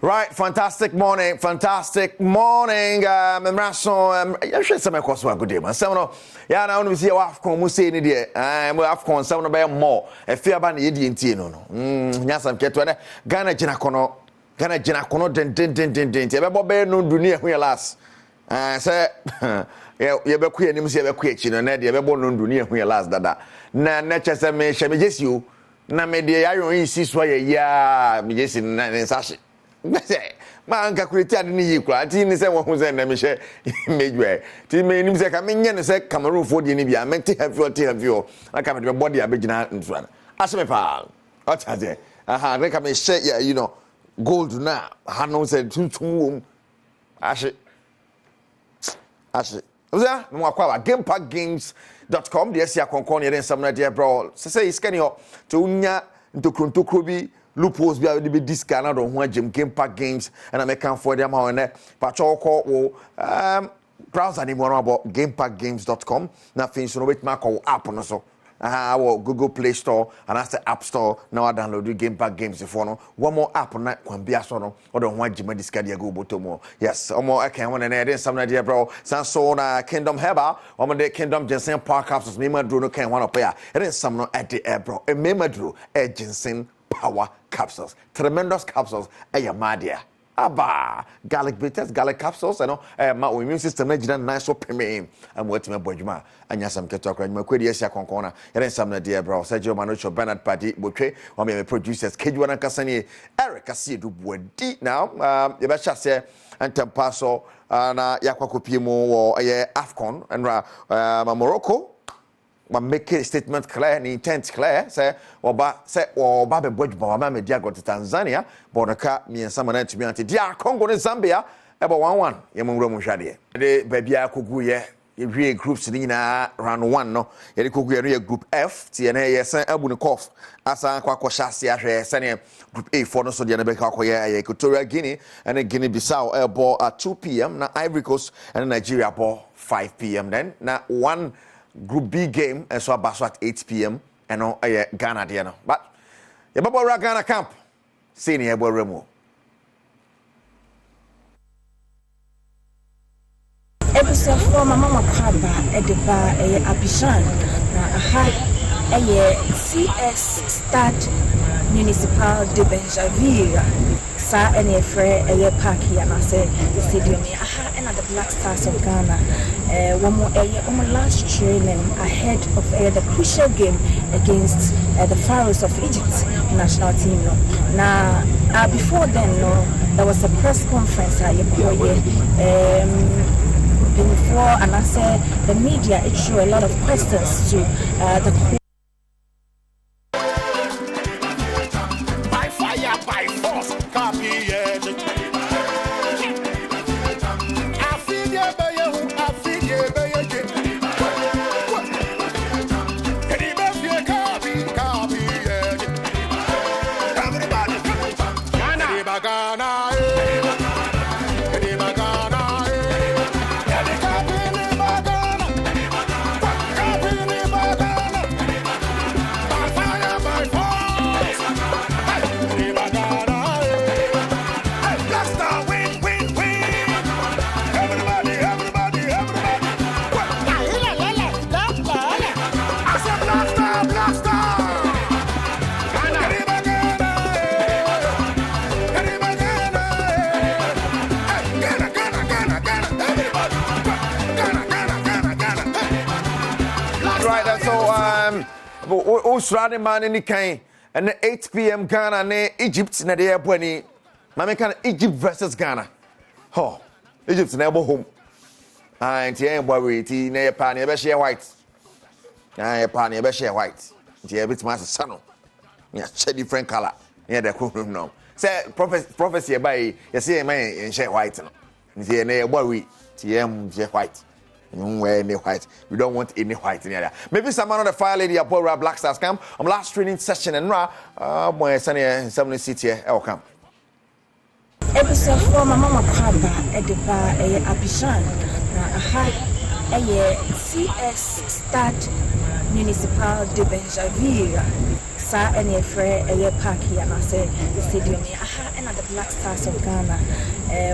Right, fantastic morning. You should say my course one good day, man. Some no, yeah, now we see Afcon. We say ni there. Afcon. Some no be more. A fear ban ye di inti no. Nyasam keto ne. Ghana jina kono. Den. Ebe be no dunia hu last. Say, ye be ku ye nim se be ku echi no. Na de ebe bo no dunia hu last dada. Na chese me she me jesi o. Na me de ayo yin so ye ya me jesi na nsashi. Man calculate ade ni yikura ti ni se wo hu se na me hye mejwe ti me nim se ka me nye ne se Cameroon fo de ni bia me ti have you na ka me de body abegina nsura ase me pa o ta de aha re ka me hye you know gold na ha no se tuntun wom ase oza no akwa gamepackgames.com de sia konkon ye nsam na de bro se iskani ho to nya ntokrontokro bi loopholes be able to be this kind of game pack games and I make for them how and patcho call browser ni more about gamepackgames.com na things no wait mark app no so our Google Play Store and that's the App Store now I download the Game Pack Games for no one more app na kwan bia so no or don wan jima discard ya go botomo yes omo aka won na dey some na dey bro san so na Kingdom Herbal omo dey Kingdom Ginseng Power Capsules me madro no kan one up here it is some no at the air bro e me madro e Ginseng Power Capsules, tremendous capsules. Madia, aba, garlic bitters, garlic capsules. You know, my immune system is nice so premium. I'm waiting my boyma. Anya some keto kran. My kwedi esi akonkona. Yeren some na dear bro. Sergio Manocho, Bernard Paddy, Boucher. Or me producers. Kejuana Kasani, Eric Kasi do bodi now. Yebasha say Antempaso na yakwa kopimo or Afcon and Morocco. But make a statement clear and intent clear. Say, oba be Badwam ma me dia go to Tanzania. Bonaka me and someone to me anti dia Congo and Zambia. Eba 1-1. Ye mo mu hwade. De baby akogu ye. Ye groups ni na round 1 no. Ye kogu ye group F. Ti na ye san abu ne kof. Asa kwa hyase ahwe sane group A for no so de na be ka koye Equatorial Guinea and Guinea Bissau ball at 2 p.m. na Ivory Coast and Nigeria ball 5 p.m. then na 1 Group B game and so about at 8 p.m. and no Ghana there no. But you babo Ghana camp. Senior boy remo. Episode 4 mama kwaba edeba Abidjan na aha CS Stade Municipal de Benjaville sa NFR park here na say the stadium aha and the Black Stars of Ghana one more last training ahead of the crucial game against the Pharaohs of Egypt national team no now before then no there was a press conference before and I said the media it threw a lot of questions to the by fire by force copy Australian man in the kind and 8 p.m. Ghana ne Egypt na dey boni mama kan Egypt versus Ghana Egypt na ebo home and tie worry ti na ye pa na be share white tie bit ma se no ya share different color ya dey ko no say prophecy by you say man share white no tie na ye worry tie share white. Any white. We don't want any white in there. Maybe someone on the fire lady at Black Stars camp. Last training session and my son here, someone sit here. Welcome. Episode 4 mama kwaba edeba Abidjan na aha CS Stade Municipal de Benjaville sa NFR park here na say the stadium aha and the Black Stars of Ghana.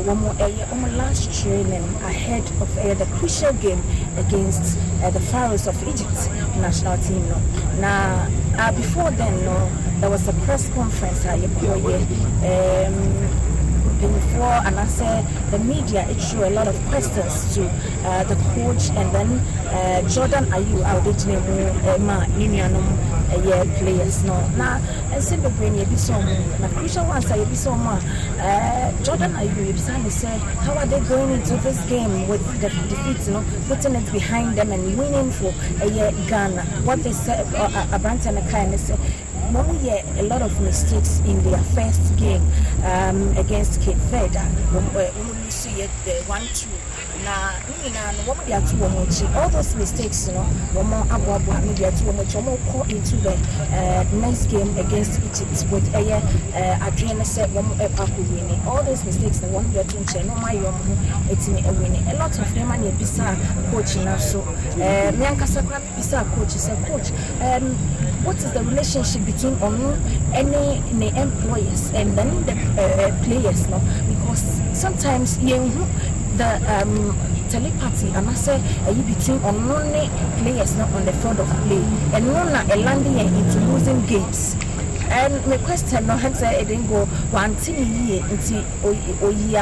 One more last training ahead of the crucial game against the Pharaohs of Egypt national team. Now, before then, there was a press conference. Before and I said the media issue a lot of questions to the coach and then Jordan Ayew originally players now and simple brain you be so na crucial ones I be so Jordan Ayew said how are they going into this game with the defeats putting it behind them and winning for Ghana. What they said Abrante and Kai said a lot of mistakes in their first game against Cape Verde. We see it 1-2. All those mistakes, maybe into the next game against Egypt with Adriana said winning. All those mistakes, the one it's winning. A lot of them are bizarre coach now. So bizarre coach said, Coach, what is the relationship between any employers and then the players? No, because sometimes the telepathy and I say between only players not on the field of play and not landing into losing games. And my question no answer it didn't go one thing until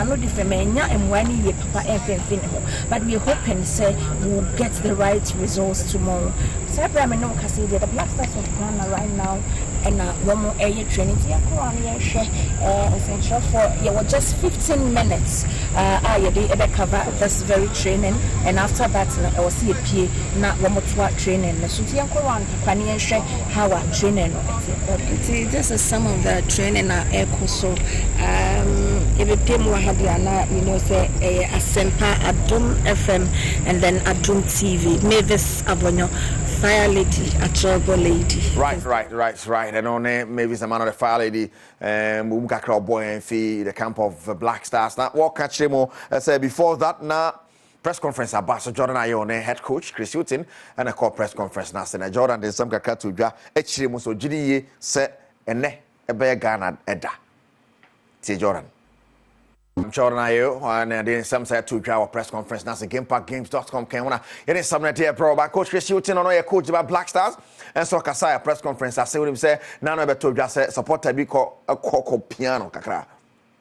no different and 1 year papa everything. But we hope and say we'll get the right results tomorrow. So I know the Black Stars of Ghana right now and one more area training essential for just 15 minutes. I cover this very training and after that I will see a PA not one more training. So how our training. This is some of the training so if you pay more say Asempa Adom FM and then Adom TV. Mavis Abonyo, Fire Lady, a trouble lady. Right. And on maybe some man of the Fire Lady, Mumka boy and fee the camp of Black Stars. Now what catch him I said before that now. Press conference about so Jordan Ayew head coach Chris Hutton and a call press conference now. Say Jordan there's some kaka to dwa echire so GDE say ene ebe Ghana eda. Say Jordan Ayew and then some say to dwa press conference now say GamePackGames.com can wanna it is some there bro about coach Chris Hutton on your coach about Black Stars and so Kasaya press conference I say with him say now no be to dwa say supporter bi ko piano kakra.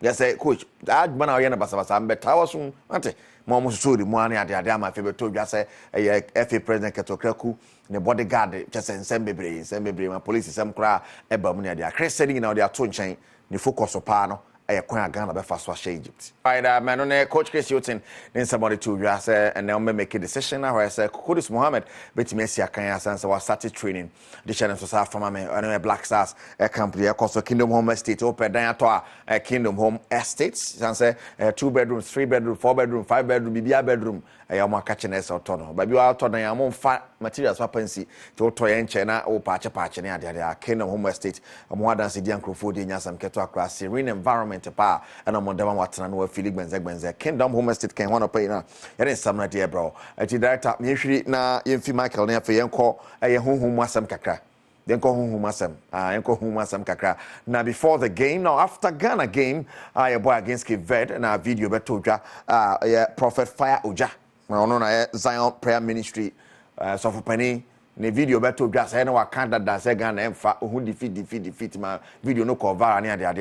Yes say coach that man aye na basa mbeta wasun ante mo story mo ani ade ama fe to dwa say FA president Ketokraku ne bodyguard just sembebre ma police sem kra eba mu ne ade akreseni na ode ato nchen ne focus pa no kwan Ghana be fa so a Egypt. Right, man, on coach Chris Hutton, then somebody to you say and now make a decision now. I say Kudus Mohammed, bet me see akan asan was started training. The channel so far from me Black Stars company also Kingdom Home Estate open dan to Kingdom Home Estates. And say 2 bedrooms, 3 bedroom, 4 bedroom, 5 bedroom, bibia bedroom. Am catching us out no. But you out on am fat materials wapensi to enche na o patch na dia Kingdom Home Estate. Mo dan se di ankrofo di nyasam keto akra serene environment pa and am dem watena no afili gbenze Kingdom Home Estate can one pay na. Yen sam na dia bro. Ati director me hwiri na yemfi Michael na afa yenko honhom asam kakra. Yenko honhom asam kakra. Now before the game, now after Ghana game, boy against Cape Verde na video beto dwa Prophet Fire Oja. Ono na Zion Prayer Ministry so for penny ne video beto dwa say na wakanda da say Ghana emfa ohun defeat ma video no cover ani ade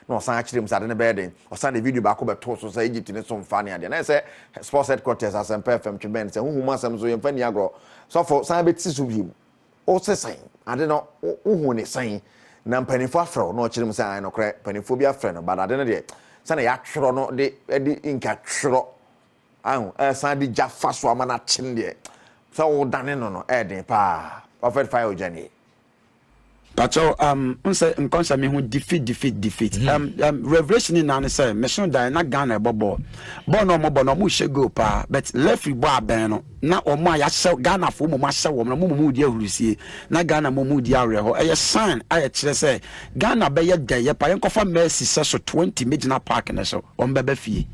no san akire msa de be den o san the video ba ko beto so say Egypt ne so mfa ne ade na say sports headquarters Asempa FM twben say hu asem so yemfa ni agro so for san beti so bi o se san ade no hu ne san na mpanifo afro no akire msa an no kre mpanifo bi afro no but ade no de san ya tworo no de inka tworo san di jafa so amana chin de so dane no den pa Prophet Fire Ojani Pacho unse nkonsa me hu defeat revelation in na say mission dan na Ghana bobo no mo shego pa but referee bo aben no na omo ya hye Ghana fo mo ma hye wo mo di ahurusie na Ghana mo di awre ho eye sign aye kire say Ghana be ye den ye pa yenkofa Mercy so 20 Medina Park na so on bebe fie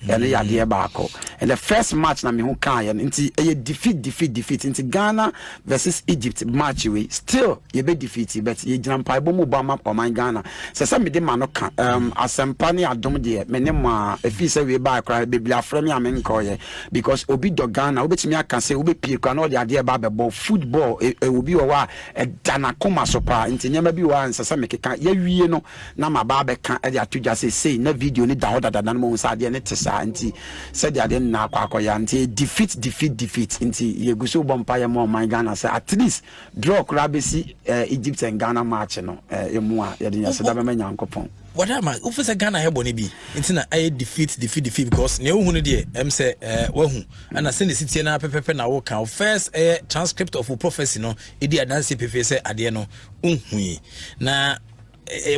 and the idea baako. And the first match na me hu kan ye nti defeat nti Ghana versus Egypt match we still ye be defeat but ye gyina mpaebɔ mu ba ma ɔman Ghana se me de ma no kan asempa ne Adom de me ne ma efi se we ba kra be bia frɛ me amenkɔ ye because obi do Ghana obetimi aka se obi pie kra na ɔde ade ba bɛbɔ football obi wɔ wa dana koma so pa nti nyama bi wa nsesa me keka ye wie no na ma ba bɛka e de atodwa se na video ni da hoda na mo nsa de ne tesa nti said they didn't na kwakoya nti defeat nti ye guso bompa ye mo man Ghana say at least draw krabesi Egypt and Ghana match no emu a ye de yase da be nyankopon what am I officer Ghana hebo ne bi nti na I defeat because ne hu ne de say wahu and say the city na pepepe na wo kan first transcript of prophecy no e di adanse pepe say ade no unhui na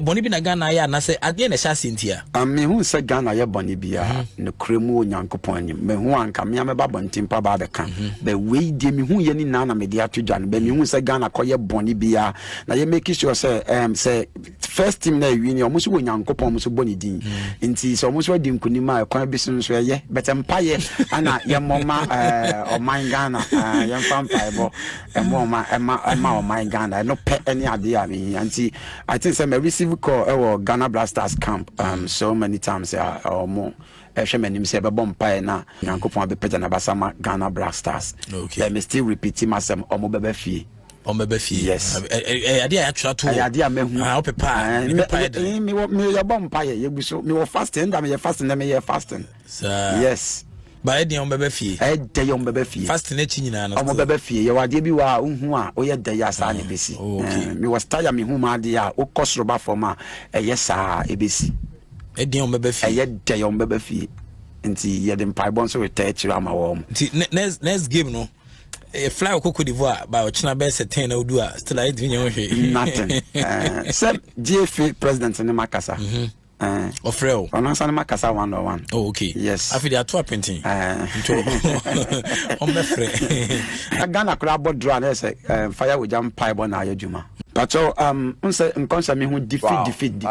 boni bi na Ghana ya na se ade na sha sentia me hu se Ghana ya boni bia ne kremu onyankopon anim me hu anka me ba bontim pa ba be kan be we de me hu ye ni na me de atodwa no be me hu se Ghana koye boni bia na ye make sure say first team na wi ni omuso onyankopon omuso boni din nti so omuso di nkunima e kwan bi so nso ye betem pa ye ana ye moma oman Ghana ye mfam pa ebo emoma ema oman Ghana no pe any ade a me nti I think say receive call Ghana Blasters camp so many times or more manim say be bompa na nyankopon be peta na basama Ghana Blasters okay let me still repeat myself omo bebe fie yes ade a twa to ade a mehu opepa me ya bompa ye guso me wo fasting da me ye fasting na me ye fasting yes ba e de on bebe fie fasting na chi nyina no omo bebe fie ye wade bi wa unhu a o ye da ya sa na besi me was tire me hu ma de a o kosroba forma yes a ebesi e de on bebe fie ye de on bebe fie nti ye de mpai bon so retach ra ma wo nti next game no fly Cote d'Ivoire ba o china be 10 na odu a still I didn't hwe nothing sir GFA president ni makasa Ofreo. Onansa na makasa 101. Oh, okay. Yes. Afi dey ato painting. Nto. On me frɛ. Ghana kura draw na say fire we jam pipe na ayedwuma. Pacho unse nkonsa me hu defeat.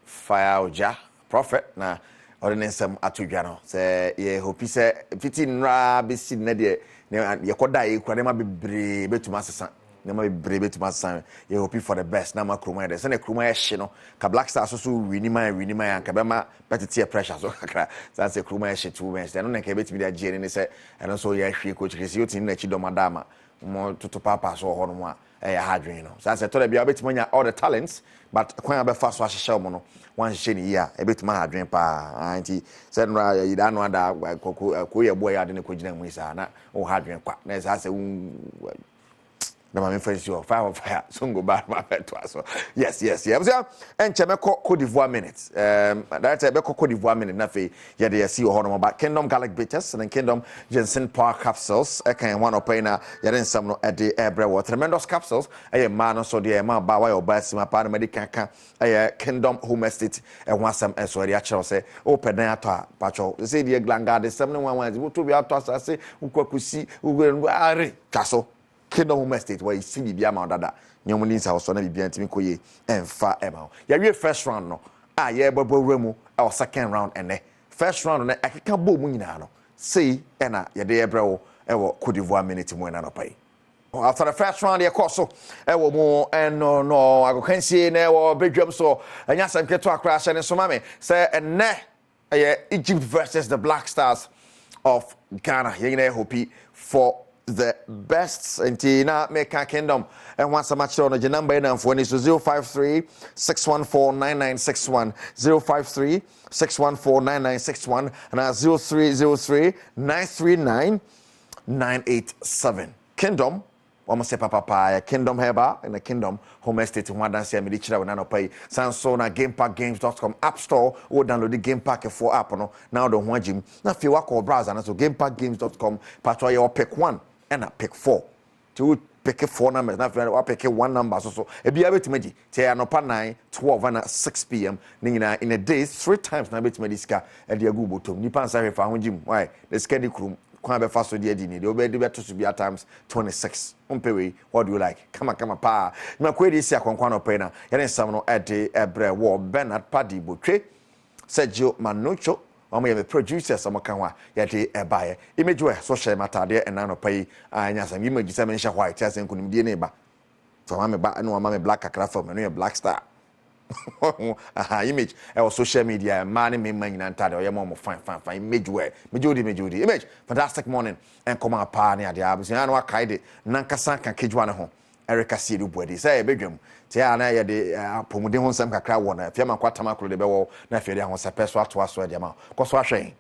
Fire oja prophet na ordinance atodwa no. Say ye hope say 15 ra be sid na de ye koda ye kura ma bebre betuma sesa. Nema brebe to masan ye hope for the best na ma kroma de se na kroma ye hye no ka Black Stars so winiman ka be ma petite pressure so kakra san se kroma ye hye 2 wins no na ka betimi de agye ne se eno so ye hwe coach Chris yotin na chi domadama mo toto papa so ho no mo a ye hadwen no san se to da bia betimi nya all the talents but kwan be fa so ahyehye mo no wan hye ne ya e betimi hadwen pa anti se no ya da no ada ko ye boy ade ne ko gina mu isa na o hadwen kwa na sa se na my friends you fire so go back my pet so yes and chemeko Cote d'Ivoire minutes that be Cote d'Ivoire minute na fe ye dey see ho no ba Kingdom Garlic Bitters and Kingdom Ginseng Power Capsules e kan one up na ye dey nsam no e dey ebre water tremendous capsules e man no so dey man ba why obasima pa na medical kan e Kingdom Home Estate e ho asam e so dey a kire say open dan ato a pacho say dey glanga dey sam no wan to be ato asase ukwakusi ugwe are kaso Kingdom Home Estate where you see bibia ma dada nyomu ni nsa so na bibia ntimi koye emfa ema ya wie first round no ye bobo mu our second round ene first round na akeka bo mu nyina no sei ena ye de ebrɛ wo Cote d'Ivoire minute mu na no pai after the first round ye course so wo mo no agokansie na wo bedwam so anya sanketo akra hye ne so mame say ene Egypt versus the Black Stars of Ghana ye na hope for the best Antina Meka Kingdom and once a match on the number and for so 053-614-9961 053-614-9961 and 0303-939-987 Kingdom almost say papa Kingdom Heba and the Kingdom Home Estate one dance here me chira na no pay Sanso na gamepackgames.com app store or download the Game Pack for app no now the one gym na fi wa call browser na so gamepackgames.com patwa your pick 1 and I pick 4 to pick 4 numbers na I pick 1 number so e bia betimedi te anopa 9 12 and 6 p.m. nina in a day 3 times na betimedi ska e de agu botom nipa nsa hwe fa ho gym why the schedule krum kwa be fa so de adi ni de obedi beto so bia times 26 umpewe what do you like kama pa na kwedi si akonkwa no pe na ye nsam no e de ebre wo Bernard Padi Botwe Sergio Manucho ɔmo yɛ me producers ɔmo ka ho a yɛde ɛbaeɛ image wɛ so hyɛ matade ɛna no pay anyasam image sɛ menhyɛ white asɛ nkonimdie ne ba so ma me ba no ma me black kakra fam no yɛ black star image social media man me man ntade oyɛ mo fine image where mejodi image fantastic morning and come up pa ne ade abusia na wakai de nankasa kan kejwa ne ho Erica Siedu Bodi say bedwam te ana ye de apomuden ho nsɛm kakra wɔ na afia man kwatama kro de bɛwɔ na afia de ho sɛ pɛso ato aso de ma kɔ so ahwɛn